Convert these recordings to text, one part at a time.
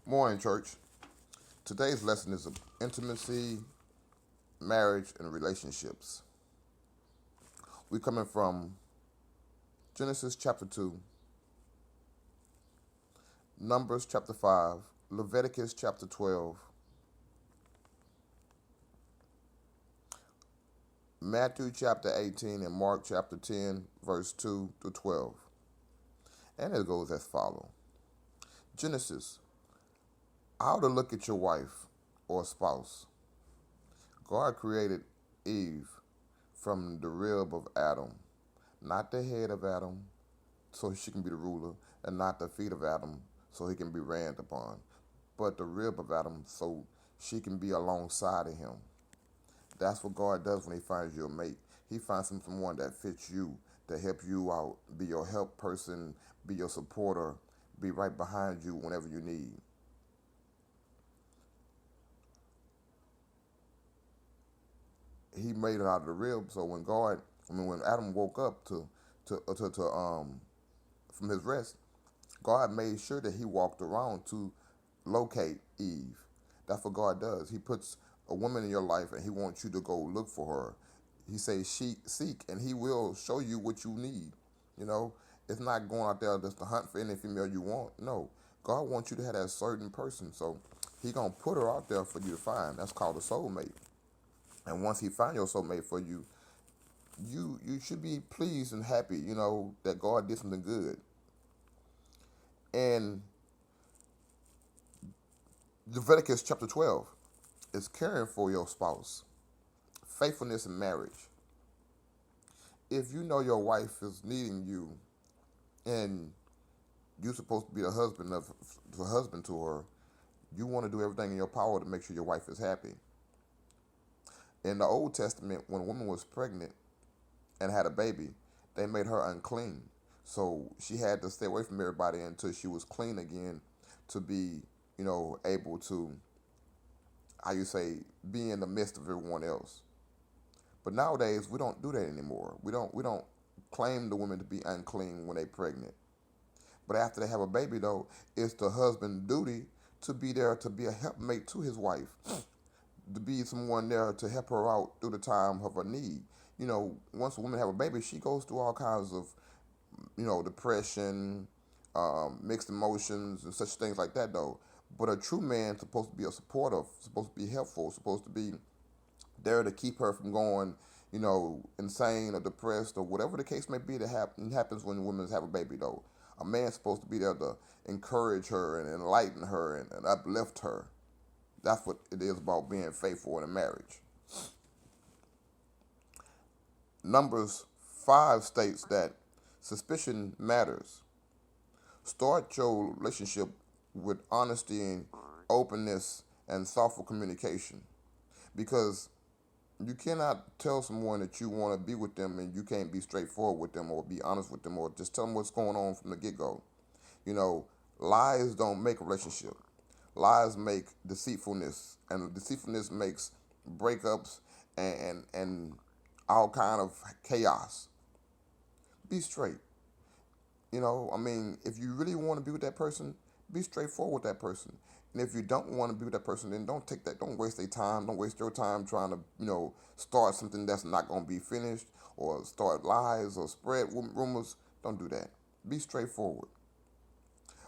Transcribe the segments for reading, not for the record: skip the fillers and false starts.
Morning, church. Today's lesson is intimacy, marriage, and relationships. We're coming from Genesis chapter 2, Numbers chapter 5, Leviticus chapter 12, Matthew chapter 18, and Mark chapter 10, verse 2 to 12. And it goes as follows. Genesis, how to look at your wife or spouse. God created Eve from the rib of Adam, not the head of Adam, so she can be the ruler, and not the feet of Adam, so he can be ran upon, but the rib of Adam, so she can be alongside of him. That's what God does when he finds you a mate. He finds someone that fits you, to help you out, be your help person, be your supporter, be right behind you whenever you need. He made it out of the rib, so when Adam woke up to from his rest, God made sure that he walked around to locate Eve. That's what God does. He puts a woman in your life and he wants you to go look for her. He says, seek, and he will show you what you need. You know, it's not going out there just to hunt for any female you want. No, God wants you to have that certain person. So he going to put her out there for you to find. That's called a soulmate. And once he find your soulmate for you, you should be pleased and happy, that God did something good. And Leviticus chapter 12 is caring for your spouse, faithfulness in marriage. If you know your wife is needing you and you're supposed to be the husband to her, you want to do everything in your power to make sure your wife is happy. In the Old Testament, when a woman was pregnant and had a baby, they made her unclean. So she had to stay away from everybody until she was clean again to be, able to, be in the midst of everyone else. But nowadays, we don't do that anymore. We don't claim the women to be unclean when they're pregnant. But after they have a baby, though, it's the husband's duty to be there to be a helpmate to his wife, to be someone there to help her out through the time of her need. Once a woman have a baby, she goes through all kinds of, depression, mixed emotions, and such things like that, though. But a true man is supposed to be a supporter, supposed to be helpful, supposed to be there to keep her from going, insane or depressed or whatever the case may be that happens when women have a baby, though. A man's supposed to be there to encourage her and enlighten her and uplift her. That's what it is about being faithful in a marriage. Numbers 5 states that suspicion matters. Start your relationship with honesty and openness and thoughtful communication. Because you cannot tell someone that you want to be with them and you can't be straightforward with them or be honest with them or just tell them what's going on from the get-go. Lies don't make a relationship. Lies make deceitfulness, and deceitfulness makes breakups and all kind of chaos. Be straight. If you really want to be with that person, be straightforward with that person. And if you don't want to be with that person, then don't waste their time. Don't waste your time trying to, start something that's not going to be finished or start lies or spread rumors. Don't do that. Be straightforward.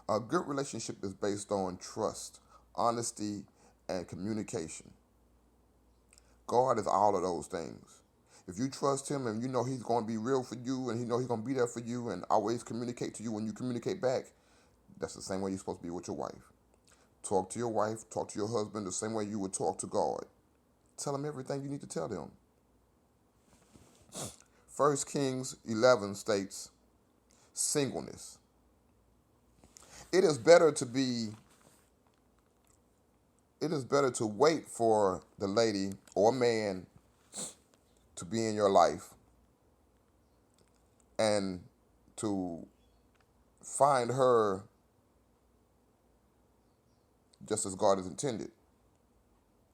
A good relationship is based on trust, honesty, and communication. God is all of those things. If you trust him and you know he's going to be real for you and he's going to be there for you and always communicate to you when you communicate back, that's the same way you're supposed to be with your wife. Talk to your wife, talk to your husband the same way you would talk to God. Tell them everything you need to tell them. 1 Kings 11 states, singleness. It is better to wait for the lady or man to be in your life and to find her just as God has intended.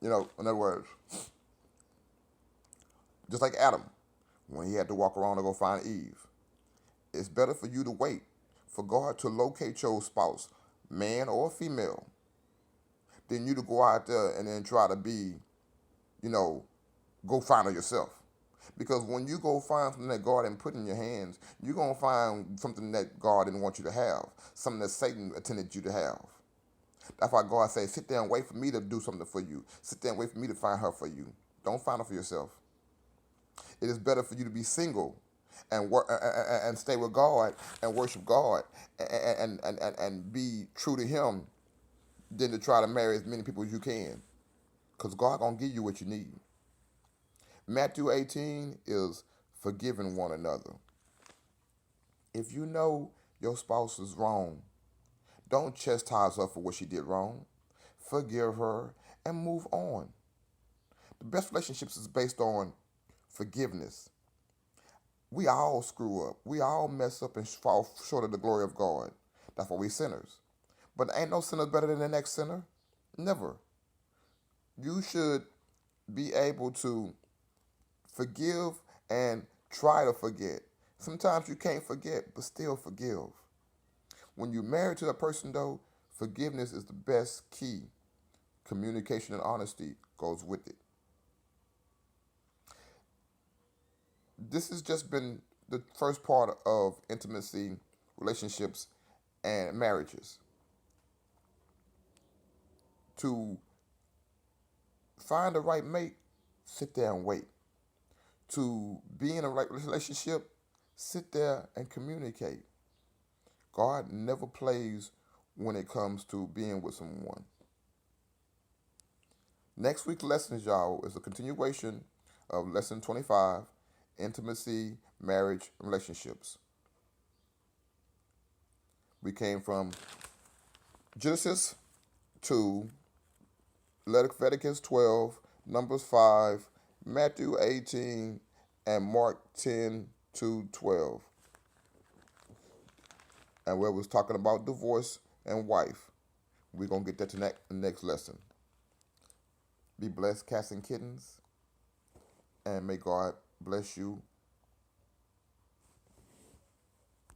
In other words, just like Adam, when he had to walk around to go find Eve, it's better for you to wait for God to locate your spouse, man or female, than you to go out there and then try to be, you know, go find it yourself. Because when you go find something that God didn't put in your hands, you're going to find something that God didn't want you to have, something that Satan intended you to have. That's why God says, sit there and wait for me to do something for you. Sit there and wait for me to find her for you. Don't find her for yourself. It is better for you to be single and work and stay with God and worship God and be true to Him than to try to marry as many people as you can. Because God going to give you what you need. Matthew 18 is forgiving one another. If you know your spouse is wrong, don't chastise her for what she did wrong. Forgive her and move on. The best relationships is based on forgiveness. We all screw up. We all mess up and fall short of the glory of God. That's why we sinners. But ain't no sinner better than the next sinner. Never. You should be able to forgive and try to forget. Sometimes you can't forget, but still forgive. When you're married to a person, though, forgiveness is the best key. Communication and honesty goes with it. This has just been the first part of intimacy, relationships, and marriages. To find the right mate, sit there and wait. To be in a right relationship, sit there and communicate. God never plays when it comes to being with someone. Next week's lessons, y'all, is a continuation of lesson 25, intimacy, marriage, relationships. We came from Genesis 2, Leviticus 12, Numbers 5, Matthew 18, and Mark 10 to 12. And where we was talking about divorce and wife. We're going to get that to the next lesson. Be blessed, cats and kittens, and may God bless you